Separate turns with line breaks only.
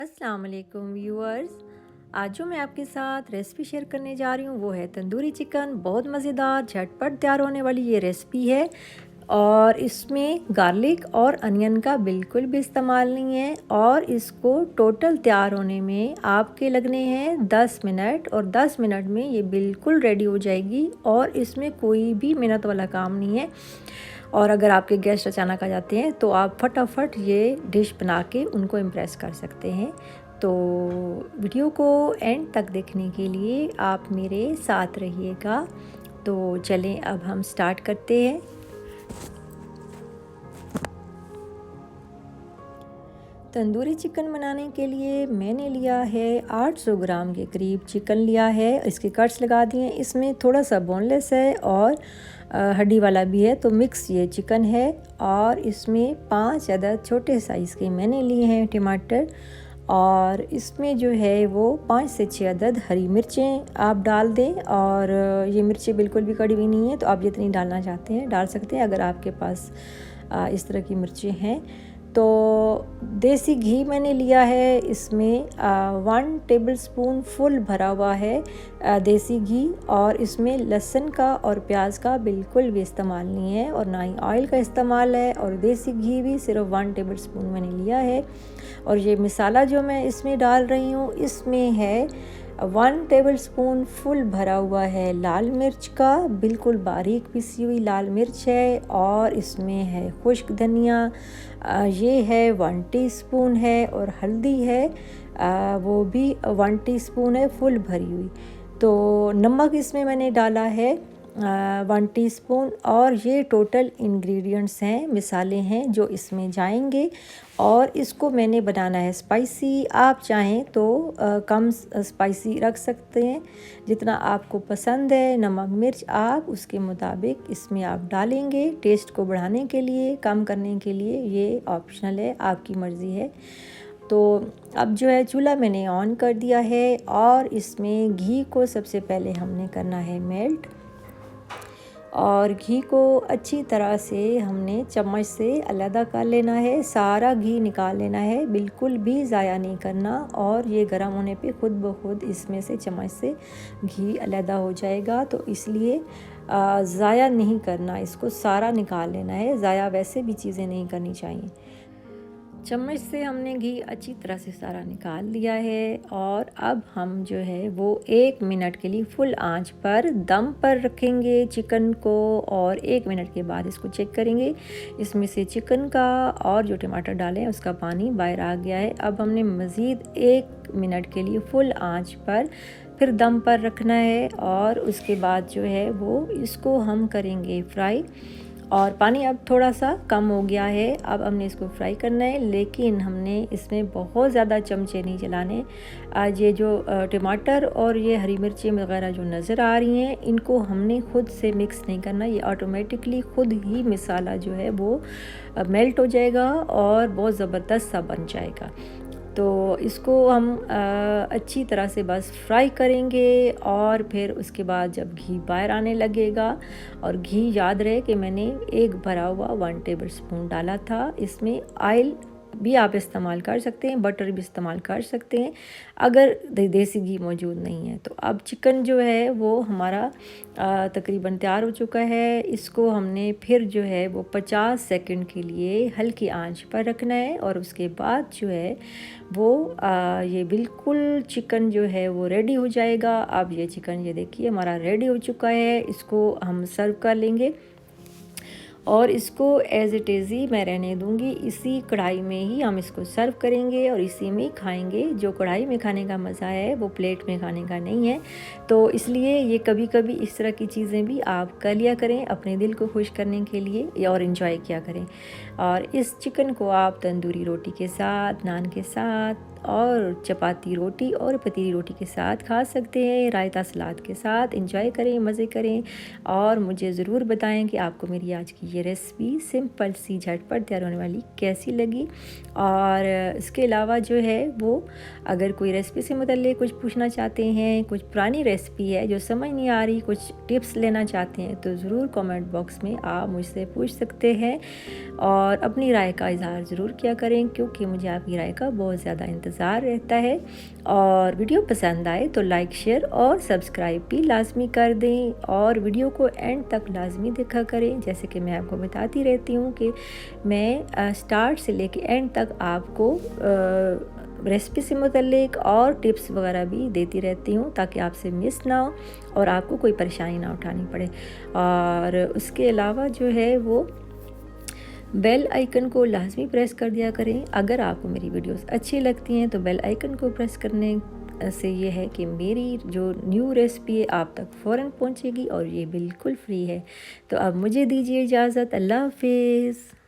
अस्सलाम वालेकुम व्यूअर्स। आज जो मैं आपके साथ रेसिपी शेयर करने जा रही हूँ वो है तंदूरी चिकन। बहुत मज़ेदार झटपट तैयार होने वाली ये रेसिपी है और इसमें गार्लिक और अनियन का बिल्कुल भी इस्तेमाल नहीं है और इसको टोटल तैयार होने में आपके लगने हैं 10 मिनट और 10 मिनट में ये बिल्कुल रेडी हो जाएगी और इसमें कोई भी मेहनत वाला काम नहीं है। और अगर आपके गेस्ट अचानक आ जाते हैं तो आप फटाफट ये डिश बना के उनको इम्प्रेस कर सकते हैं। तो वीडियो को एंड तक देखने के लिए आप मेरे साथ रहिएगा। तो चलें अब हम स्टार्ट करते हैं। तंदूरी चिकन बनाने के लिए मैंने लिया है 800 ग्राम के करीब चिकन लिया है। इसके कट्स लगा दिए। इसमें थोड़ा सा बोनलेस है और हड्डी वाला भी है, तो मिक्स ये चिकन है। और इसमें 5 अदद छोटे साइज़ के मैंने लिए हैं टमाटर और इसमें जो है वो 5 से 6 अदद हरी मिर्चें आप डाल दें। और ये मिर्चें बिल्कुल भी कड़ी हुई नहीं है, तो आप जितनी डालना चाहते हैं डाल सकते हैं अगर आपके पास इस तरह की मिर्चें हैं। तो देसी घी मैंने लिया है। इसमें 1 टेबलस्पून फुल भरा हुआ है देसी घी और इसमें लहसुन का और प्याज का बिल्कुल भी इस्तेमाल नहीं है और ना ही ऑयल का इस्तेमाल है। और देसी घी भी सिर्फ 1 टेबलस्पून मैंने लिया है। और ये मसाला जो मैं इसमें डाल रही हूँ इसमें है 1 टेबलस्पून फुल भरा हुआ है लाल मिर्च का, बिल्कुल बारीक पिसी हुई लाल मिर्च है। और इसमें है खुश्क धनिया, ये है 1 टीस्पून है। और हल्दी है वो भी 1 टीस्पून है फुल भरी हुई। तो नमक इसमें मैंने डाला है 1 टीस्पून। और ये टोटल इंग्रेडिएंट्स हैं, मिसाले हैं जो इसमें जाएंगे। और इसको मैंने बनाना है स्पाइसी। आप चाहें तो कम स्पाइसी रख सकते हैं, जितना आपको पसंद है। नमक मिर्च आप उसके मुताबिक इसमें आप डालेंगे टेस्ट को बढ़ाने के लिए, कम करने के लिए, ये ऑप्शनल है, आपकी मर्ज़ी है। तो अब जो है चूल्हा मैंने ऑन कर दिया है और इसमें घी को सबसे पहले हमने करना है मेल्ट। और घी को अच्छी तरह से हमने चम्मच से अलग कर लेना है, सारा घी निकाल लेना है, बिल्कुल भी ज़ाया नहीं करना। और ये गर्म होने पे खुद ब खुद इसमें से चम्मच से घी अलग हो जाएगा, तो इसलिए ज़ाया नहीं करना, इसको सारा निकाल लेना है। ज़ाया वैसे भी चीज़ें नहीं करनी चाहिए। चम्मच से हमने घी अच्छी तरह से सारा निकाल लिया है। और अब हम जो है वो 1 मिनट के लिए फुल आंच पर दम पर रखेंगे चिकन को और 1 मिनट के बाद इसको चेक करेंगे। इसमें से चिकन का और जो टमाटर डाले हैं उसका पानी बाहर आ गया है। अब हमने मज़ीद 1 मिनट के लिए फुल आंच पर फिर दम पर रखना है और उसके बाद जो है वो इसको हम करेंगे फ्राई। और पानी अब थोड़ा सा कम हो गया है, अब हमने इसको फ्राई करना है, लेकिन हमने इसमें बहुत ज़्यादा चमचे नहीं चलाने। ये जो टमाटर और ये हरी मिर्ची वगैरह जो नज़र आ रही हैं इनको हमने खुद से मिक्स नहीं करना, ये ऑटोमेटिकली खुद ही मसाला जो है वो मेल्ट हो जाएगा और बहुत ज़बरदस्त सा बन जाएगा। तो इसको हम अच्छी तरह से बस फ्राई करेंगे और फिर उसके बाद जब घी बाहर आने लगेगा, और घी याद रहे कि मैंने एक भरा हुआ 1 टेबलस्पून डाला था। इसमें ऑयल भी आप इस्तेमाल कर सकते हैं, बटर भी इस्तेमाल कर सकते हैं अगर देसी घी मौजूद नहीं है। तो अब चिकन जो है वो हमारा तकरीबन तैयार हो चुका है। इसको हमने फिर जो है वो 50 सेकंड के लिए हल्की आंच पर रखना है और उसके बाद जो है वो ये बिल्कुल चिकन जो है वो रेडी हो जाएगा। अब ये चिकन ये देखिए हमारा रेडी हो चुका है, इसको हम सर्व कर लेंगे और इसको एज़ इट इज़ ही मैं रहने दूंगी। इसी कढ़ाई में ही हम इसको सर्व करेंगे और इसी में खाएंगे। जो कढ़ाई में खाने का मज़ा है वो प्लेट में खाने का नहीं है। तो इसलिए ये कभी कभी इस तरह की चीज़ें भी आप कर लिया करें अपने दिल को खुश करने के लिए और इन्जॉय किया करें। और इस चिकन को आप तंदूरी रोटी के साथ, नान के साथ और चपाती रोटी और पतीली रोटी के साथ खा सकते हैं, रायता सलाद के साथ। एंजॉय करें, मज़े करें और मुझे ज़रूर बताएं कि आपको मेरी आज की ये रेसिपी सिंपल सी झटपट तैयार होने वाली कैसी लगी। और इसके अलावा जो है वो अगर कोई रेसिपी से मुतल्लिक़ कुछ पूछना चाहते हैं, कुछ पुरानी रेसिपी है जो समझ नहीं आ रही, कुछ टिप्स लेना चाहते हैं, तो ज़रूर कमेंट बॉक्स में आप मुझसे पूछ सकते हैं और अपनी राय का इज़हार ज़रूर किया करें, क्योंकि मुझे आपकी राय का बहुत ज़्यादा इंतज़ार इंतज़ार रहता है। और वीडियो पसंद आए तो लाइक, शेयर और सब्सक्राइब भी लाजमी कर दें और वीडियो को एंड तक लाजमी देखा करें। जैसे कि मैं आपको बताती रहती हूँ कि मैं स्टार्ट से लेके एंड तक आपको रेसिपी से मुतल्लिक और टिप्स वगैरह भी देती रहती हूँ ताकि आपसे मिस ना हो और आपको कोई परेशानी ना उठानी पड़े। और उसके अलावा जो है वो बेल आइकन को लाजमी प्रेस कर दिया करें। अगर आपको मेरी वीडियोस अच्छी लगती हैं तो बेल आइकन को प्रेस करने से ये है कि मेरी जो न्यू रेसिपी है आप तक फ़ौरन पहुंचेगी और ये बिल्कुल फ्री है। तो अब मुझे दीजिए इजाज़त। अल्लाह हाफिज़।